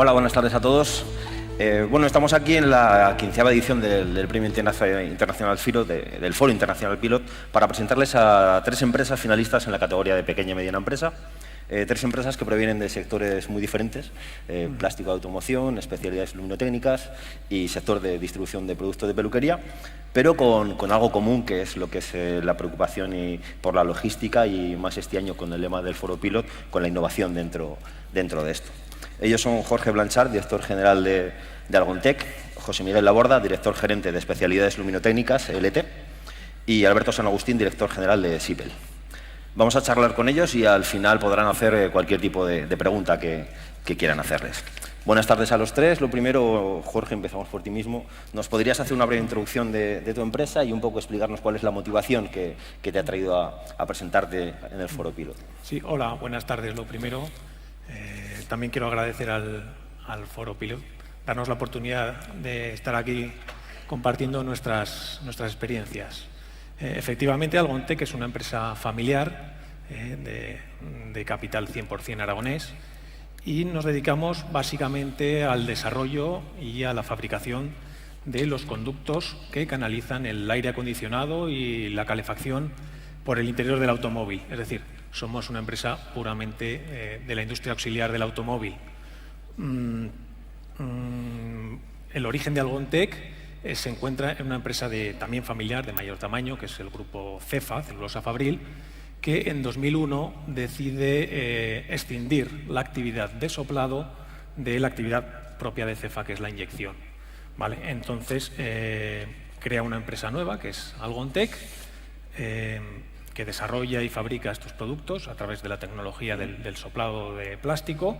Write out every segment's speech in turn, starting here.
Hola, buenas tardes a todos. Bueno, estamos aquí en la 15ª edición del Premio Internacional FIRO, del Foro Internacional Pilot, para presentarles a 3 empresas finalistas en la categoría de pequeña y mediana empresa. 3 empresas que provienen de sectores muy diferentes, plástico de automoción, especialidades luminotécnicas y sector de distribución de productos de peluquería, pero con algo común, que es lo que es la preocupación por la logística y más este año con el lema del Foro Pilot, con la innovación dentro de esto. Ellos son Jorge Blanchard, director general de Algontec, José Miguel Laborda, director gerente de especialidades luminotécnicas, LT, y Alberto San Agustín, director general de Sipel. Vamos a charlar con ellos y al final podrán hacer cualquier tipo de pregunta que quieran hacerles. Buenas tardes a los 3. Lo primero, Jorge, empezamos por ti mismo. ¿Nos podrías hacer una breve introducción de tu empresa y un poco explicarnos cuál es la motivación que te ha traído a presentarte en el Foro Pilot? Sí, hola, buenas tardes. Lo primero, también quiero agradecer al Foro Pilot, darnos la oportunidad de estar aquí compartiendo nuestras experiencias. Efectivamente, Algontec es una empresa familiar de capital 100% aragonés y nos dedicamos básicamente al desarrollo y a la fabricación de los conductos que canalizan el aire acondicionado y la calefacción por el interior del automóvil. Es decir, somos una empresa puramente de la industria auxiliar del automóvil. El origen de Algontec se encuentra en una empresa también familiar de mayor tamaño, que es el grupo Cefa, Celulosa Fabril, que en 2001 decide escindir la actividad de soplado de la actividad propia de Cefa, que es la inyección. ¿Vale? Entonces, crea una empresa nueva, que es Algontec, que desarrolla y fabrica estos productos a través de la tecnología del soplado de plástico.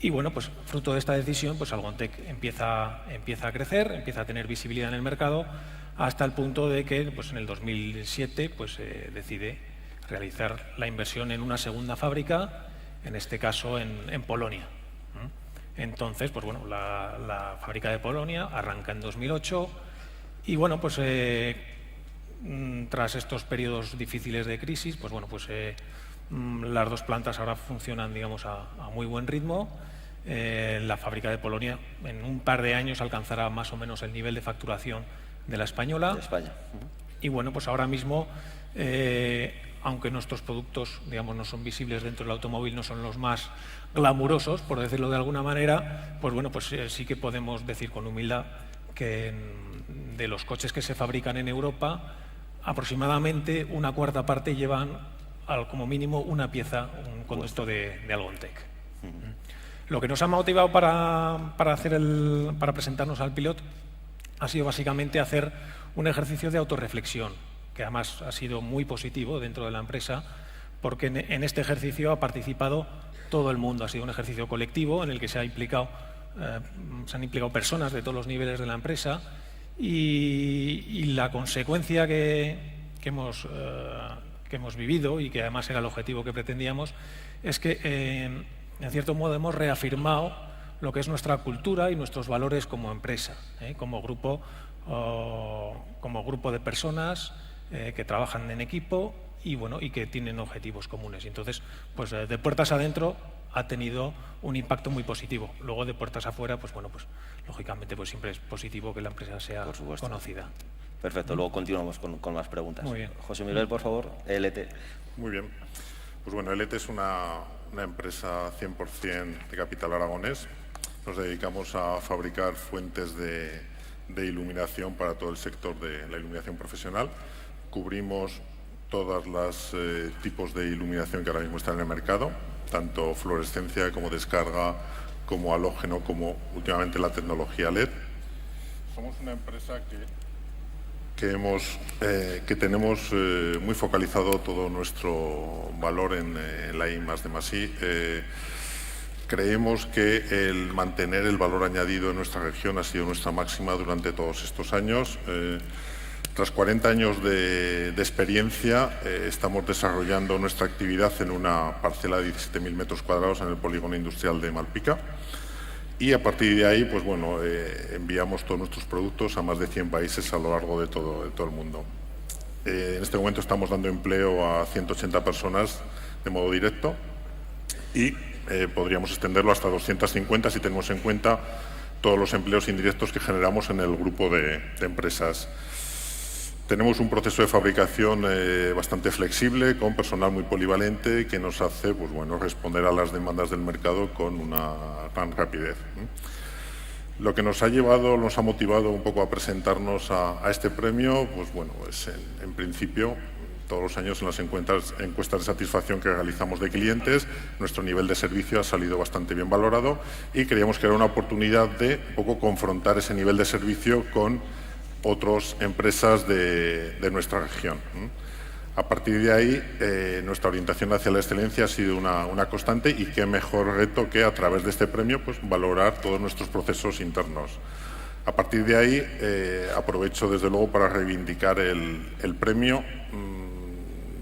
Y bueno, pues fruto de esta decisión, pues Algontec empieza a crecer, empieza a tener visibilidad en el mercado, hasta el punto de que pues en el 2007 pues, decide realizar la inversión en una segunda fábrica, en este caso en Polonia. Entonces, pues bueno, la fábrica de Polonia arranca en 2008 y bueno, pues tras estos periodos difíciles de crisis, pues bueno, pues las 2 plantas ahora funcionan, digamos, a muy buen ritmo. La fábrica de Polonia en un par de años alcanzará más o menos el nivel de facturación de la española. De España. Y bueno, pues ahora mismo, aunque nuestros productos, digamos, no son visibles dentro del automóvil, no son los más glamurosos, por decirlo de alguna manera, pues bueno, pues sí que podemos decir con humildad que de los coches que se fabrican en Europa, aproximadamente una cuarta parte llevan como mínimo una pieza, un conducto de Algontec. Lo que nos ha motivado para presentarnos al Pilot ha sido básicamente hacer un ejercicio de autorreflexión, que además ha sido muy positivo dentro de la empresa, porque en este ejercicio ha participado todo el mundo. Ha sido un ejercicio colectivo en el que se han implicado personas de todos los niveles de la empresa y la consecuencia que hemos vivido y que además era el objetivo que pretendíamos es que en cierto modo hemos reafirmado lo que es nuestra cultura y nuestros valores como empresa, como grupo de personas que trabajan en equipo y bueno, y que tienen objetivos comunes. Entonces, pues de puertas adentro ha tenido un impacto muy positivo. Luego de puertas afuera, pues bueno, pues lógicamente pues siempre es positivo que la empresa sea conocida. Perfecto, luego continuamos con más preguntas. Muy bien. José Miguel, por favor, LT. Muy bien. Pues bueno, LT es una empresa 100% de capital aragonés. Nos dedicamos a fabricar fuentes de iluminación para todo el sector de la iluminación profesional. Cubrimos todos los tipos de iluminación que ahora mismo están en el mercado, tanto fluorescencia como descarga, como halógeno, como últimamente la tecnología LED. Somos una empresa que tenemos muy focalizado todo nuestro valor en la I+D+I. Creemos que el mantener el valor añadido en nuestra región ha sido nuestra máxima durante todos estos años. Tras 40 años de experiencia, estamos desarrollando nuestra actividad en una parcela de 17.000 metros cuadrados en el polígono industrial de Malpica. Y a partir de ahí, pues bueno, enviamos todos nuestros productos a más de 100 países a lo largo de todo el mundo. En este momento estamos dando empleo a 180 personas de modo directo y podríamos extenderlo hasta 250 si tenemos en cuenta todos los empleos indirectos que generamos en el grupo de empresas. Tenemos un proceso de fabricación bastante flexible, con personal muy polivalente, que nos hace pues, bueno, responder a las demandas del mercado con una gran rapidez. Lo que nos ha motivado un poco a presentarnos a este premio, pues bueno, es en principio, todos los años en las encuestas de satisfacción que realizamos de clientes, nuestro nivel de servicio ha salido bastante bien valorado y creíamos que era una oportunidad de un poco confrontar ese nivel de servicio con otras empresas de nuestra región. A partir de ahí, nuestra orientación hacia la excelencia ha sido una constante y qué mejor reto que a través de este premio pues, valorar todos nuestros procesos internos. A partir de ahí, aprovecho desde luego para reivindicar el premio.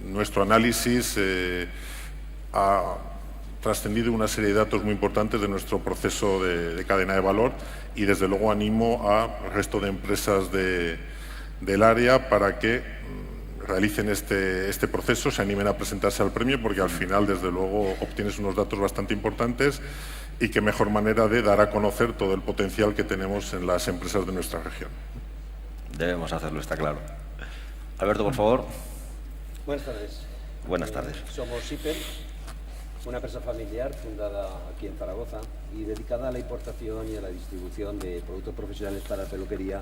Nuestro análisis ha trascendido una serie de datos muy importantes de nuestro proceso de cadena de valor y desde luego animo al resto de empresas del área para que realicen este proceso, se animen a presentarse al premio porque al final desde luego obtienes unos datos bastante importantes y qué mejor manera de dar a conocer todo el potencial que tenemos en las empresas de nuestra región. Debemos hacerlo, está claro. Alberto, por favor. Buenas tardes. Buenas tardes. Somos SIPEL, una empresa familiar fundada aquí en Zaragoza y dedicada a la importación y a la distribución de productos profesionales para peluquería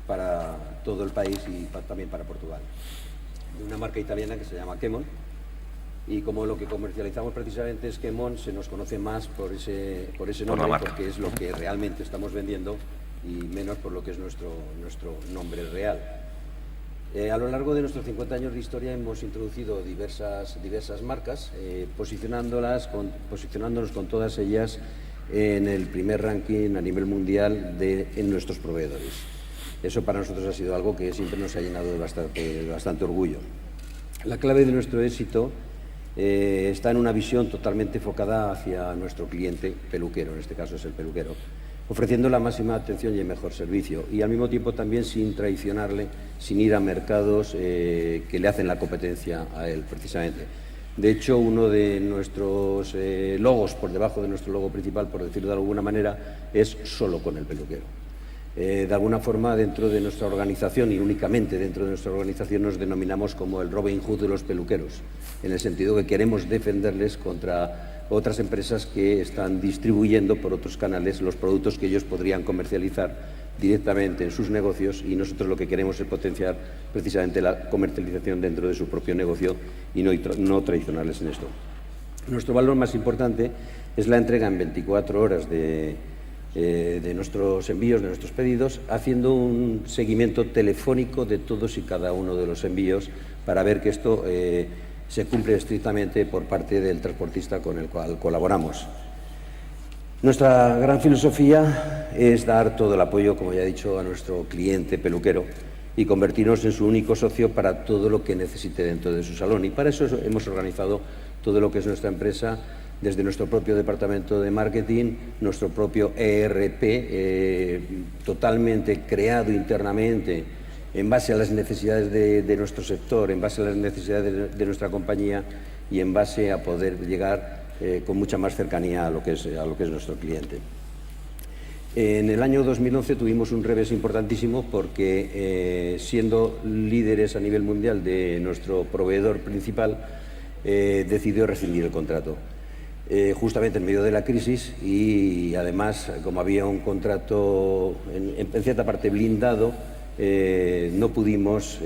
para todo el país y también para Portugal. De una marca italiana que se llama Kemon, y como lo que comercializamos precisamente es Kemon, se nos conoce más por ese nombre, porque es lo que realmente estamos vendiendo y menos por lo que es nuestro nombre real. A lo largo de nuestros 50 años de historia hemos introducido diversas marcas, posicionándonos con todas ellas en el primer ranking a nivel mundial en nuestros proveedores. Eso para nosotros ha sido algo que siempre nos ha llenado de bastante orgullo. La clave de nuestro éxito está en una visión totalmente enfocada hacia nuestro cliente peluquero, en este caso es el peluquero, ofreciendo la máxima atención y el mejor servicio y al mismo tiempo también sin traicionarle, sin ir a mercados que le hacen la competencia a él precisamente. De hecho, uno de nuestros logos, por debajo de nuestro logo principal, por decirlo de alguna manera, es solo con el peluquero. De alguna forma, dentro de nuestra organización y únicamente dentro de nuestra organización nos denominamos como el Robin Hood de los peluqueros, en el sentido que queremos defenderles contra otras empresas que están distribuyendo por otros canales los productos que ellos podrían comercializar directamente en sus negocios y nosotros lo que queremos es potenciar precisamente la comercialización dentro de su propio negocio y no traicionarles en esto. Nuestro valor más importante es la entrega en 24 horas de nuestros envíos, de nuestros pedidos, haciendo un seguimiento telefónico de todos y cada uno de los envíos para ver que esto se cumple estrictamente por parte del transportista con el cual colaboramos. Nuestra gran filosofía es dar todo el apoyo, como ya he dicho, a nuestro cliente peluquero y convertirnos en su único socio para todo lo que necesite dentro de su salón. Y para eso hemos organizado todo lo que es nuestra empresa, desde nuestro propio departamento de marketing, nuestro propio ERP, totalmente creado internamente en base a las necesidades de nuestro sector, en base a las necesidades de nuestra compañía y en base a poder llegar con mucha más cercanía a lo que es nuestro cliente. En el año 2011 tuvimos un revés importantísimo porque, siendo líderes a nivel mundial de nuestro proveedor principal, decidió rescindir el contrato. Justamente en medio de la crisis y además, como había un contrato en cierta parte blindado, no pudimos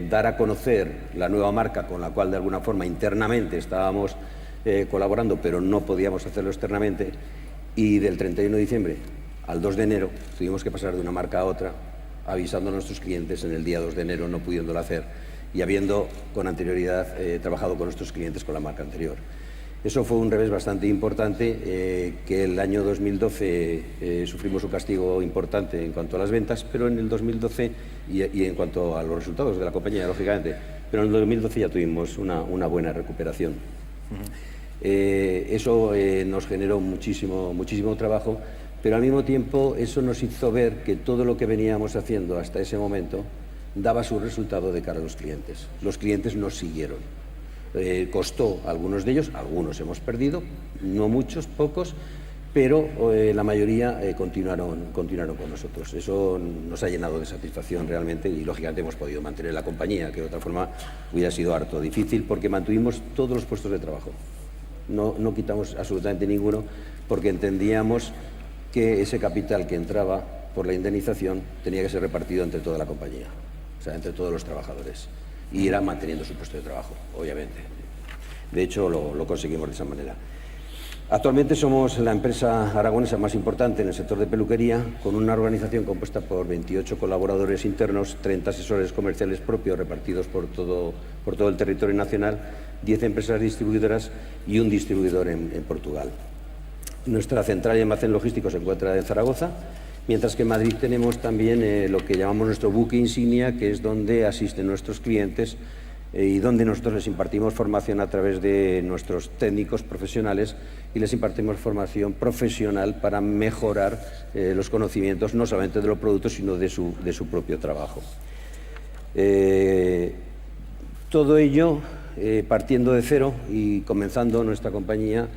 dar a conocer la nueva marca con la cual de alguna forma internamente estábamos colaborando, pero no podíamos hacerlo externamente, y del 31 de diciembre al 2 de enero tuvimos que pasar de una marca a otra, avisando a nuestros clientes en el día 2 de enero, no pudiéndolo hacer y habiendo con anterioridad trabajado con nuestros clientes con la marca anterior. Eso fue un revés bastante importante, que el año 2012 sufrimos un castigo importante en cuanto a las ventas, pero en el 2012, y en cuanto a los resultados de la compañía, lógicamente, pero en el 2012 ya tuvimos una buena recuperación. Eso nos generó muchísimo trabajo, pero al mismo tiempo eso nos hizo ver que todo lo que veníamos haciendo hasta ese momento daba su resultado de cara a los clientes. Los clientes nos siguieron. Costó a algunos de ellos, algunos hemos perdido, no muchos, pocos, pero la mayoría continuaron con nosotros. Eso nos ha llenado de satisfacción realmente y, lógicamente, hemos podido mantener la compañía, que de otra forma hubiera sido harto difícil, porque mantuvimos todos los puestos de trabajo. No quitamos absolutamente ninguno, porque entendíamos que ese capital que entraba por la indemnización tenía que ser repartido entre toda la compañía, o sea, entre todos los trabajadores, y era manteniendo su puesto de trabajo, obviamente. De hecho, lo conseguimos de esa manera. Actualmente somos la empresa aragonesa más importante en el sector de peluquería, con una organización compuesta por 28 colaboradores internos, 30 asesores comerciales propios repartidos por todo el territorio nacional, 10 empresas distribuidoras y un distribuidor en Portugal. Nuestra central y almacén logístico se encuentra en Zaragoza, mientras que en Madrid tenemos también lo que llamamos nuestro buque insignia, que es donde asisten nuestros clientes y donde nosotros les impartimos formación a través de nuestros técnicos profesionales y les impartimos formación profesional para mejorar los conocimientos no solamente de los productos, sino de su propio trabajo. Todo ello partiendo de cero y comenzando nuestra compañía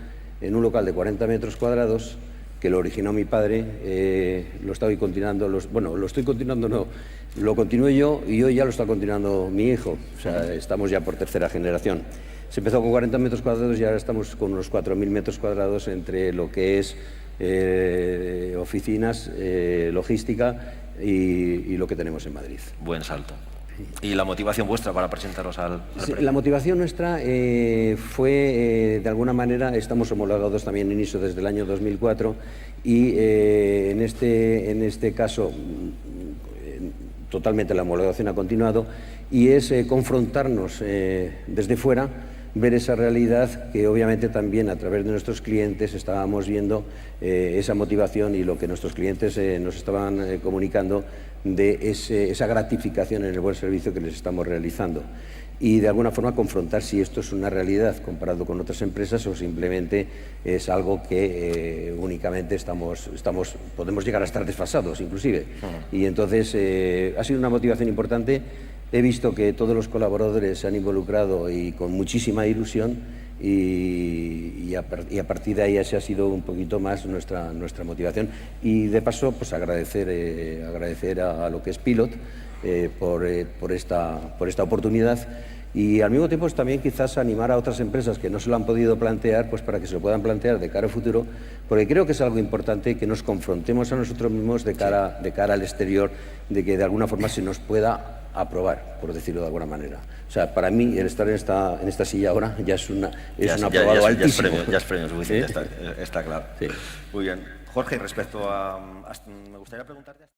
en un local de 40 metros cuadrados, que lo originó mi padre, lo estoy continuando, lo continué yo y hoy ya lo está continuando mi hijo, o sea, estamos ya por tercera generación. Se empezó con 40 metros cuadrados y ahora estamos con unos 4.000 metros cuadrados entre lo que es oficinas, logística y lo que tenemos en Madrid. Buen salto. ¿Y la motivación vuestra para presentaros al premio? La motivación nuestra fue, de alguna manera, estamos homologados también en ISO desde el año 2004 y en este caso totalmente la homologación ha continuado y es confrontarnos desde fuera, ver esa realidad que obviamente también a través de nuestros clientes estábamos viendo esa motivación y lo que nuestros clientes nos estaban comunicando de esa gratificación en el buen servicio que les estamos realizando. Y de alguna forma confrontar si esto es una realidad comparado con otras empresas o simplemente es algo que únicamente podemos llegar a estar desfasados inclusive. Y entonces ha sido una motivación importante. He visto que todos los colaboradores se han involucrado y con muchísima ilusión y a partir de ahí esa ha sido un poquito más nuestra motivación. Y de paso, pues agradecer a lo que es Pilot por esta oportunidad y al mismo tiempo también quizás animar a otras empresas que no se lo han podido plantear, pues para que se lo puedan plantear de cara al futuro, porque creo que es algo importante que nos confrontemos a nosotros mismos de cara al exterior, de que de alguna forma se nos pueda aprobar, por decirlo de alguna manera. O sea, para mí el estar en esta silla ahora ya es un aprobado altísimo. Ya es premio suficiente, ¿Sí? está claro. Sí. Muy bien. Jorge, respecto a... me gustaría preguntarte...